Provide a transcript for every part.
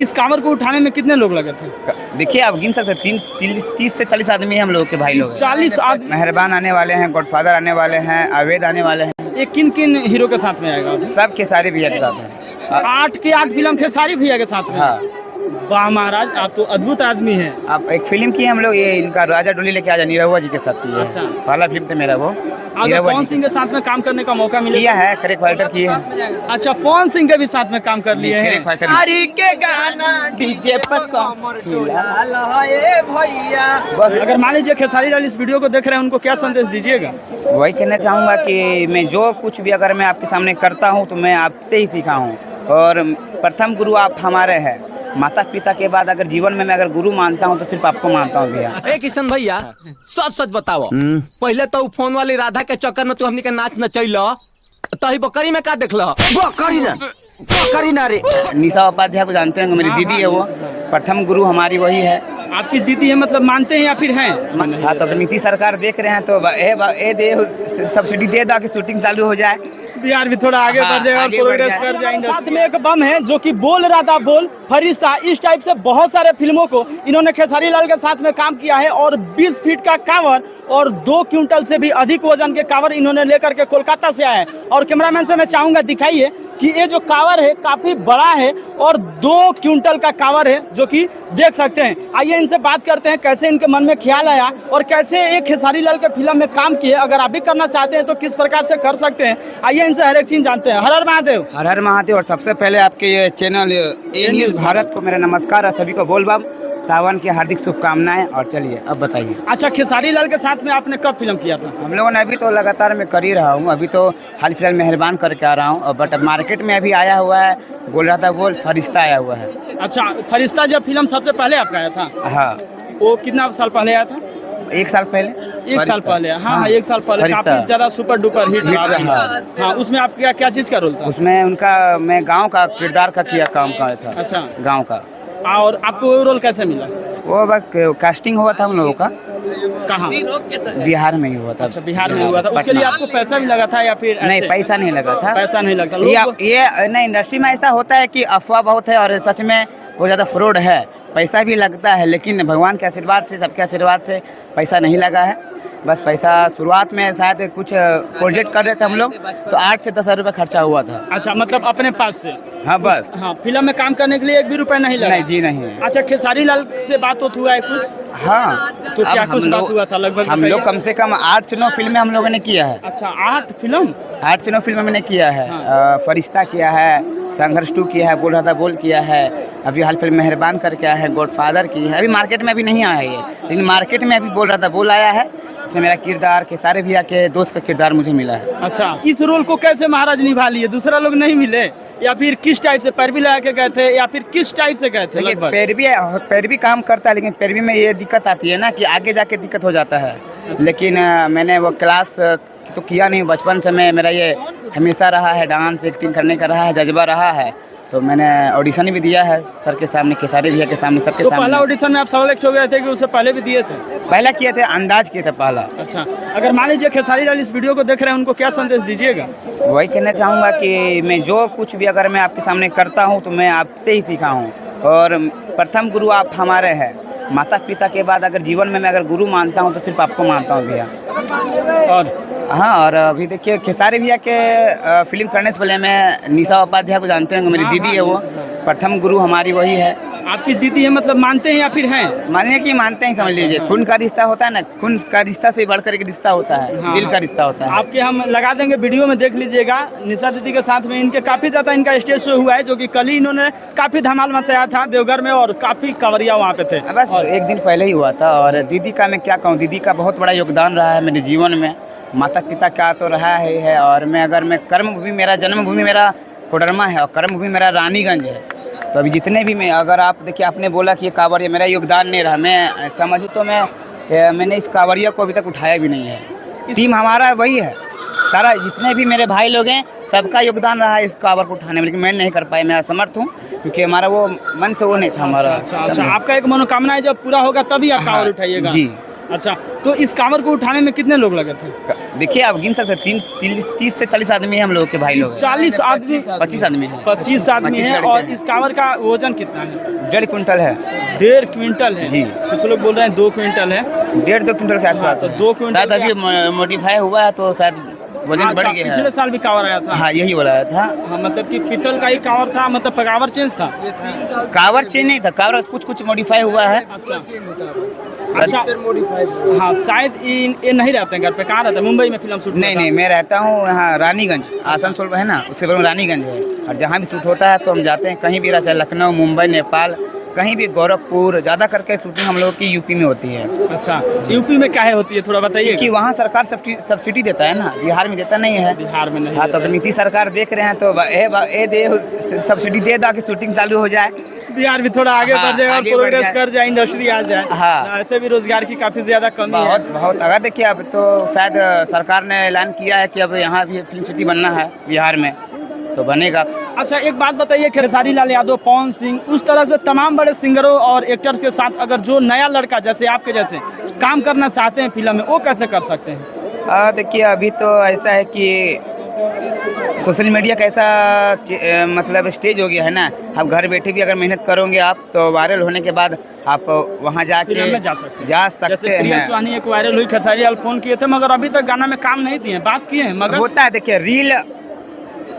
इस कांवर को उठाने में कितने लोग लगे थे? देखिए आप गिन सकते हैं 30 से 40 आदमी हम लोग के भाई लोग 40 आदमी। मेहरबान आने वाले हैं, गॉडफादर आने वाले हैं, आवेद आने वाले हैं। ये किन किन हीरो के साथ में आएगा? सब खेसारी भैया के साथ हैं। 8 के 8 फिल्म खेसारी भैया के साथ में। हाँ। वाह महाराज, आप तो अद्भुत आदमी हैं। आप एक फिल्म की हम लोग, ये इनका राजा डोली लेके आजा नीरहुआ जी के साथ की है। अच्छा। पहला फिल्म था मेरा वो। अगर पवन सिंह के साथ में काम करने का मौका मिले किया है, करेक्ट फाइटर किए हैं। अच्छा, पवन सिंह के भी साथ में काम कर लिए हैं। हरी के गाना डीजे पर कमर भैया। बस अगर मान लीजिए खेसारी लाल इस वीडियो को देख रहे हैं, उनको क्या संदेश दीजिएगा? वही कहना चाहूँगा कि मैं जो कुछ भी अगर मैं आपके सामने करता हूँ तो मैं आपसे ही सीखा हूँ, और प्रथम गुरु आप हमारे हैं। माता पिता के बाद अगर जीवन में मैं अगर गुरु मानता हूँ तो सिर्फ आपको मानता हूँ भैया। ए किशन भैया, सच सच बताओ, पहले तो फोन वाली राधा के चक्कर में तू हमनी के नाच नचैल, तही बकरी में का देखल? बकरी ना रे। निशा उपाध्याय को जानते हैं, मेरी दीदी है वो। प्रथम गुरु हमारी वही है। आपकी दीदी है, मतलब मानते हैं या फिर हैं? हाँ, तो नीतीश सरकार देख रहे हैं तो दे सब्सिडी दे दो कि शूटिंग चालू हो जाए, बिहार भी थोड़ा आगे बढ़ जाएगा और प्रोग्रेस कर जाएंगे। साथ में एक बम है जो कि बोल रहा था बोल फरिश्ता, इस टाइप से बहुत सारे फिल्मों को इन्होंने खेसारी लाल के साथ में काम किया है, और 20 फीट का कावर और 2 क्विंटल से भी अधिक वजन के कावर इन्होंने लेकर के कोलकाता से आए हैं। और कैमरामैन से मैं चाहूंगा दिखाइए कि ये जो कावर है काफी बड़ा है और 2 क्विंटल का कावर है, जो कि देख सकते हैं। आइए इनसे बात करते हैं कैसे इनके मन में ख्याल आया और कैसे एक खेसारी लाल के फिल्म में काम किए। अगर आप भी करना चाहते हैं तो किस प्रकार से कर सकते हैं, आइए इनसे हर एक चीज जानते हैं। हर हर महादेव। हर हर महादेव। और सबसे पहले आपके ये चैनल ए न्यूज़ भारत को मेरा नमस्कार और सभी को बोल बम सावन की हार्दिक शुभकामनाएं। और चलिए अब बताइए। अच्छा, खेसारी लाल के साथ में आपने कब फिल्म किया था? हम लोगों ने अभी तो लगातार मैं कर ही रहा हूँ, अभी तो हाल फिलहाल मेहरबान करके आ रहा हूँ, बट मार्केट में अभी आया हुआ है, बोल रहा था वो फरिश्ता आया हुआ है। अच्छा, फरिश्ता जब फिल्म सबसे पहले आपका आया था? हाँ। वो कितना साल पहले आया था? 1 साल पहले। 1 साल पहले। हाँ, 1 साल पहले काफी ज्यादा सुपर डुपर हिट रहा। हाँ, उसमें आप क्या चीज का रोल था? उसमें उनका मैं गाँव का किरदार का किया काम का था। अच्छा, गाँव का। और आपको वो रोल कैसे मिला? वो बस कास्टिंग हुआ था हम लोगों का। कहाँ? बिहार में ही हुआ था। अच्छा, बिहार में हुआ था। उसके लिए आपको पैसा भी लगा था या फिर नहीं? पैसा नहीं लगा था। पैसा नहीं लगा। ये नहीं, इंडस्ट्री में ऐसा होता है कि अफवाह बहुत है और सच में बहुत ज़्यादा फ्रॉड है। पैसा भी लगता है, लेकिन भगवान के आशीर्वाद से, सबके आशीर्वाद से पैसा नहीं लगा है। बस पैसा शुरुआत में शायद कुछ प्रोजेक्ट कर रहे थे हम लोग, तो 8 से 10 हज़ार रुपये खर्चा हुआ था। अच्छा, मतलब अपने पास से? हाँ, बस। हाँ, फिल्म में काम करने के लिए 1 भी रुपया नहीं लगा? नहीं जी, नहीं। अच्छा, खेसारी लाल से बात हुआ है कुछ? हाँ। तो क्या कुछ बात हुआ था लगभग? हम लोग कम से कम 8 से 9 फिल्में हम लोगों ने किया है। अच्छा, 8 फिल्म? 8 से 9 फिल्में मैंने किया है। फरिश्ता किया है, संघर्ष 2 किया है, बोल रहा था बोल किया है, अभी हाल फिल्म मेहरबान करके आया है, गॉडफादर की है। अभी मार्केट में अभी नहीं आया है ये, लेकिन मार्केट में अभी बोल रहा था बोल आया है। इसमें मेरा किरदार खेसारी भैया के दोस्त का किरदार मुझे मिला है। अच्छा, इस रोल को कैसे महाराज निभा लिए? दूसरा लोग नहीं मिले या फिर किस टाइप से पैरवी लगा के गए थे या फिर किस टाइप से गए थे? पैरवी काम करता है, लेकिन पैरवी में ये दिक्कत आती है ना कि आगे जाके दिक्कत हो जाता है। अच्छा। लेकिन मैंने वो क्लास तो किया नहीं, बचपन से मेरा ये हमेशा रहा है, डांस एक्टिंग करने का रहा है, जज्बा रहा है। तो मैंने ऑडिशन भी दिया है सर के सामने, खेसारी भैया के सामने, सबके सामने। पहला ऑडिशन में आप सेलेक्ट हो गए थे कि उससे पहले भी दिए थे? पहला किए थे, अंदाज किए थे पहला। अच्छा, अगर मान लीजिए खेसारी लाल इस वीडियो को देख रहे हैं, उनको क्या संदेश दीजिएगा? वही कहना चाहूँगा कि मैं जो कुछ भी अगर मैं आपके सामने करता हूँ तो मैं आपसे ही सीखा हूँ, और प्रथम गुरु आप हमारे हैं। माता पिता के बाद अगर जीवन में मैं अगर गुरु मानता हूँ तो सिर्फ आपको मानता हूँ भैया। और हाँ, और अभी देखिए खेसारी भैया के फिल्म करने से पहले मैं निशा उपाध्याय को जानते हैं, मेरी दीदी है वो। प्रथम गुरु हमारी वही है। आपकी दीदी है, मतलब मानते हैं या फिर हैं? मानिए कि मानते हैं, समझ लीजिए। खून का रिश्ता होता है ना, खून का रिश्ता से बढ़कर के रिश्ता होता है। हाँ, दिल का रिश्ता होता है। आपके हम लगा देंगे वीडियो में, देख लीजिएगा। निशा दीदी के साथ में इनके काफ़ी ज़्यादा इनका स्टेज शो हुआ है, जो कि कल ही इन्होंने काफ़ी धमाल मचाया था देवघर में, और काफ़ी कांवरिया वहाँ पे थे। बस 1 दिन पहले ही हुआ था। और दीदी का मैं क्या कहूँ, दीदी का बहुत बड़ा योगदान रहा है मेरे जीवन में। माता पिता का तो रहा ही है, और मैं कर्मभूमि, मेरा जन्मभूमि मेरा कोडरमा है और कर्मभूमि मेरा रानीगंज है। तो अभी जितने भी मैं, अगर आप देखिए, आपने बोला कि ये कांवरिया मेरा योगदान नहीं रहा, मैं समझूँ तो मैंने इस कांवरिया को अभी तक उठाया भी नहीं है। टीम हमारा वही है, सारा जितने भी मेरे भाई लोग हैं सबका योगदान रहा है इस कांवर को उठाने में, लेकिन मैं नहीं कर पाया। मैं असमर्थ हूँ क्योंकि हमारा वो मन से वो नहीं था हमारा। अच्छा, आपका एक मनोकामना है, जब पूरा होगा तभी आप कांवर उठाइएगा? जी। अच्छा, तो इस कांवर को उठाने में कितने लोग लगे थे? देखिए आप गिन सकते हैं 30 से 40 आदमी है हम लोग के भाई लोग 40 आदमी 25 आदमी है 25 आदमी है। लड़के और हैं। इस कांवर का वजन कितना है? 1.5 क्विंटल है 1.5 क्विंटल है जी। कुछ लोग बोल रहे हैं 2 क्विंटल है। 1.5-2 क्विंटल के आसपास तो है। 2 क्विंटल शायद अभी मॉडिफाई हुआ है तो शायद वजन बढ़ गया पिछले है। साल भी कांवर आया था। हाँ यही बोला था। हाँ, मतलब कि पीतल का ही कांवर था, मतलब कांवर चेंज था। कावर चेंज नहीं था, कावर कुछ मॉडिफाई हुआ है। अच्छा हाँ, शायद ये नहीं रहते हैं घर पे, कहाँ रहते हैं? मुंबई में फिल्म शूट नहीं मैं रहता हूँ यहाँ रानीगंज, आसनसोल है ना, उससे बड़ा रानीगंज है। और जहाँ भी शूट होता है तो हम जाते हैं, कहीं भी रहा, चाहे लखनऊ, मुंबई, नेपाल, कहीं भी, गोरखपुर। ज़्यादा करके शूटिंग हम लोग की यूपी में होती है। अच्छा, यूपी में काहे होती है थोड़ा बताइए? कि वहाँ सरकार सब्सिडी देता है ना, बिहार में देता नहीं है। बिहार में नहीं हाँ, तो नीतीश सरकार देख रहे हैं तो सब्सिडी दे ताकि शूटिंग चालू हो जाए। बिहार भी थोड़ा आगे हाँ, बढ़ जाए और आगे बढ़ प्रोग्रेस जाए। कर जाए, इंडस्ट्री आ जाए। हाँ। ऐसे भी रोजगार की काफी ज्यादा कमी है। बहुत अगर देखिए अब तो शायद सरकार ने ऐलान किया है कि अब यहाँ भी फिल्म सिटी बनना है बिहार में, तो बनेगा। अच्छा, एक बात बताइए, खेसारी लाल यादव, पवन सिंह, उस तरह से तमाम बड़े सिंगरों और एक्टर्स के साथ अगर जो नया लड़का जैसे आपके जैसे काम करना चाहते हैं फिल्म में, वो कैसे कर सकते हैं? देखिए अभी तो ऐसा है कि सोशल मीडिया का ऐसा मतलब स्टेज हो गया है ना, आप घर बैठे भी अगर मेहनत करोगे आप तो वायरल होने के बाद आप वहाँ फिल्म जाके में जा सकते जैसे प्रिया हैं। सुहानी एक वायरल हुई, खेसारी लाल फोन किए थे मगर अभी तक गाना में काम नहीं दिए, बात किए हैं मगर होता है, देखिए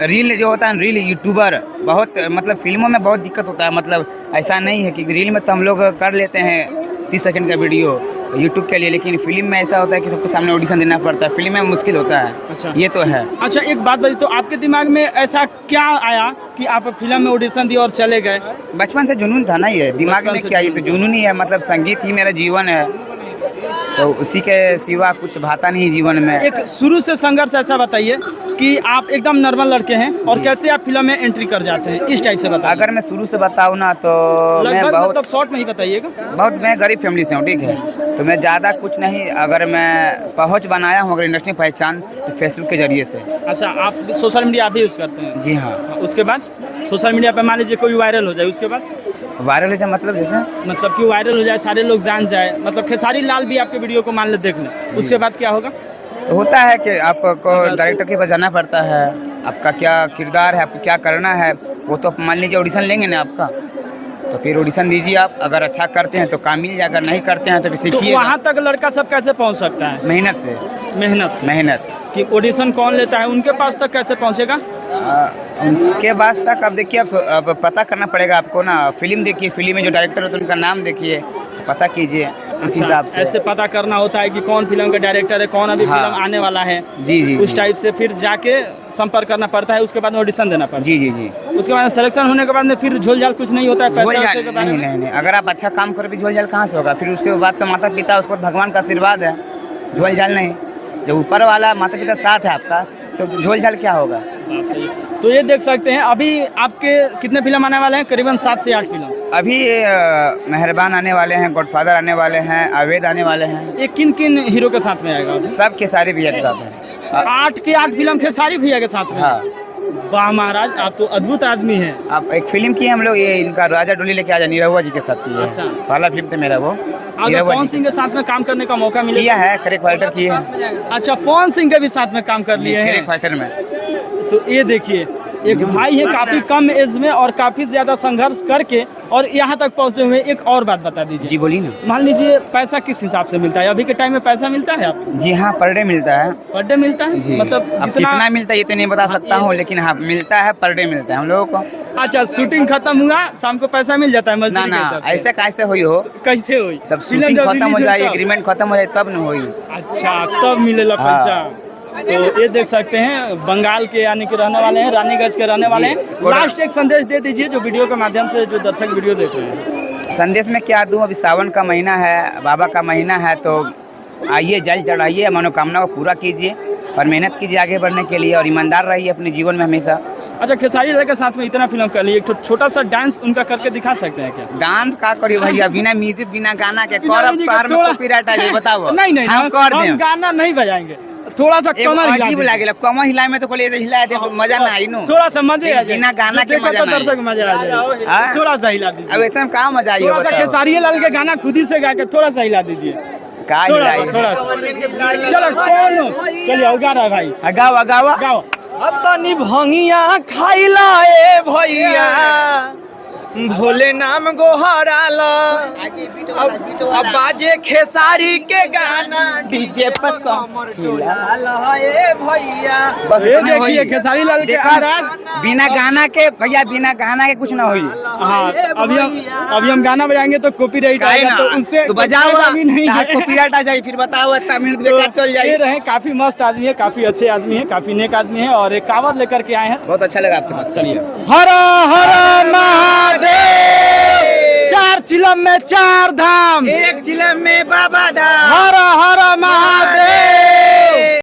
रील जो होता है, रील यूट्यूबर बहुत मतलब फिल्मों में बहुत दिक्कत होता है। मतलब ऐसा नहीं है कि रील में तो हम लोग कर लेते हैं 30 सेकंड का वीडियो यूट्यूब के लिए, लेकिन फिल्म में ऐसा होता है कि सबके सामने ऑडिशन देना पड़ता है, फिल्म में मुश्किल होता है। अच्छा। ये तो है। अच्छा, एक बात बताइए, तो आपके दिमाग में ऐसा क्या आया कि आप फिल्म में ऑडिशन दिए और चले गए? बचपन से जुनून था ना, ये दिमाग बचपन में से क्या, ये तो जुनून ही है। मतलब संगीत ही मेरा जीवन है, तो उसी के सिवा कुछ भाता नहीं जीवन में। एक शुरू से संघर्ष ऐसा बताइए कि आप एकदम नॉर्मल लड़के हैं और कैसे आप फिल्म में एंट्री कर जाते हैं, इस टाइप से बताइए। अगर मैं शुरू से बताऊँ ना तो मैं लगभग बहुत मतलब शॉर्ट में ही बताइएगा। मैं गरीब फैमिली से हूँ, ठीक है, तो मैं ज़्यादा कुछ नहीं। अगर मैं पहुँच बनाया हूँ, अगर इंडस्ट्री पहचान, तो फेसबुक के जरिए से। अच्छा, आप सोशल मीडिया आप भी यूज़ करते हैं? जी हाँ। उसके बाद सोशल मीडिया पे मान लीजिए कोई वायरल हो जाए, उसके बाद वायरल हो जाए मतलब जैसे मतलब कि वायरल हो जाए, सारे लोग जान जाए, मतलब खेसारी लाल भी आपके वीडियो को मान ले देख लें, उसके बाद क्या होगा? तो होता है कि आपको डायरेक्टर के पास जाना पड़ता है, आपका क्या किरदार है, आपको क्या करना है, वो तो मान लीजिए ऑडिशन लेंगे ना आपका, तो फिर ऑडिशन दीजिए आप। अगर अच्छा करते हैं तो काम मिल जाएगा, नहीं करते हैं तो फिर तो सीखिए। वहाँ तक लड़का सब कैसे पहुँच सकता है? मेहनत से। मेहनत कि ऑडिशन कौन लेता है, उनके पास तक कैसे पहुँचेगा? उनके पास तक अब देखिए, अब पता करना पड़ेगा आपको ना। फिल्म देखिए, फिल्म में जो डायरेक्टर होते हैं उनका नाम देखिए, पता कीजिए उस हिसाब से। ऐसे पता करना होता है कि कौन फिल्म का डायरेक्टर है, कौन अभी हाँ। फिल्म आने वाला है। जी उस टाइप से फिर जाके संपर्क करना पड़ता है, उसके बाद में ऑडिशन देना पड़ता है। जी। उसके बाद सिलेक्शन होने के बाद में फिर झोल झाल कुछ नहीं होता है, झोल पैसे झाल वैसे के बारे में? नहीं। अगर आप अच्छा काम करो भी झोल झाल कहाँ से होगा? फिर उसके बाद तो माता पिता, उसको भगवान का आशीर्वाद है, झोल झाल नहीं। जब ऊपर वाला माता पिता साथ है आपका तो झोल झाल क्या होगा? बात सही है। तो ये देख सकते हैं अभी आपके कितने फिल्म आने वाले हैं? करीबन 7 से 8 फिल्म। अभी मेहरबान आने वाले हैं, गॉडफादर आने वाले हैं, अवैध आने वाले हैं। ये किन किन हीरो के साथ में आएगा? सब के सारे भैया के साथ हैं। 8 के 8 फिल्म खेसारी भैया के साथ में? हाँ। वाह महाराज, आप तो अद्भुत आदमी हैं। आप एक फिल्म की हम लोग, ये इनका राजा डोली लेके आ जा, निरहुआ जी के साथ की है। अच्छा। पहला फिल्म था मेरा वो। अगर निरहुआ पवन जी सिंह के साथ में काम करने का मौका मिले? किया है, करेक्ट फाइटर किए हैं। अच्छा, पवन सिंह के भी साथ में काम कर लिए हैं? करेक्ट फाइटर में। तो ये देखिए, एक भाई है काफी कम एज में और काफी ज्यादा संघर्ष करके और यहाँ तक पहुँचे हुए। एक और बात बता दीजिए। जी बोलिए ना। मान लीजिए पैसा किस हिसाब से मिलता है? अभी के टाइम में पैसा मिलता है आपको? जी हाँ, पर डे मिलता है। पर डे मिलता है? जी। मतलब अब कितना मिलता है ये तो नहीं बता सकता हूँ, लेकिन हाँ मिलता है, पर डे मिलता है हम लोगों को। अच्छा, शूटिंग खत्म हुआ, शाम को पैसा मिल जाता है ना मजदूरी के ना, हिसाब से? ऐसे कैसे हुई हो? कैसे हुई? तब फिल्म शूटिंग जब खत्म हो रिलीज जाए, हुई तब? एग्रीमेंट खत्म हो जाए तब न हुई। अच्छा, तब मिलेगा हाँ। पैसा। तो ये देख सकते हैं, बंगाल के यानी कि रहने वाले हैं, रानीगंज के रहने वाले हैं। लास्ट एक संदेश दे दीजिए जो वीडियो के माध्यम से जो दर्शक वीडियो देख रहे हैं। संदेश में क्या दूं? अभी सावन का महीना है, बाबा का महीना है, तो आइए जल चढ़ाइए, मनोकामना को पूरा कीजिए और मेहनत कीजिए आगे बढ़ने के लिए, और ईमानदार रहिए अपने जीवन में हमेशा। अच्छा, खेसारी लाल के साथ में इतना फिल्म कर लिए, एक छोटा सा डांस उनका करके दिखा सकते हैं क्या? डांस का करियो भैया, बिना म्यूजिक बिना गाना के बिना करब म्यूजिक तार में थोड़ा- कॉपीराइट आ जाए, बताओ। नहीं हम कर हम दें। गाना नहीं बजाएंगे, थोड़ा सा एक कमर हिला अजीब दीजिए। लागेला, कमर हिलाए में तो कोई ऐसे हिलाए थे तो मजा ना आई नो। थोड़ा सा मजे आ जाए, बिना गाना जो के देखो मजा तो ना आई। दर्शक मजा आ जाए। हाँ? थोड़ा सा हिला अब दीजिए, इतना कहाँ मजा आई थोड़ा सा खेसारी लाल के गाना खुद ही से गा के थोड़ा सा हिला दीजिए। का थोड़ा सा हिलाई थोड़ा सा चलो कौन चलिए उगा रहा है भाई अगावा अगावा गाओ अब तनी भंगिया खाइला ए भैया भोले नाम गोहराला अब बाजे खेसारी के गाना डीजे पर कमर डोलाला ए भैया बस ये इतने होई। देखिए खेसारी लाल के देखा, अंदाज बिना गाना के भैया बिना गाना के कुछ ना होई हाँ अभी हम गाना बजाएंगे तो कॉपीराइट काहे आएगा ना तो उससे तो बजाओ फायदा भी नहीं है। कॉपीराइट आ जाए फिर बताओ इतना मिनट तो बेकार चल ये जाए रहे काफी मस्त आदमी है काफी अच्छे आदमी है काफी नेक आदमी है और एक कावड़ लेकर के आए हैं बहुत अच्छा लगा आपसे बात चलिए हर हर महादेव चार चिलम में चार धाम एक जिले में बाबा दा हर हर महादेव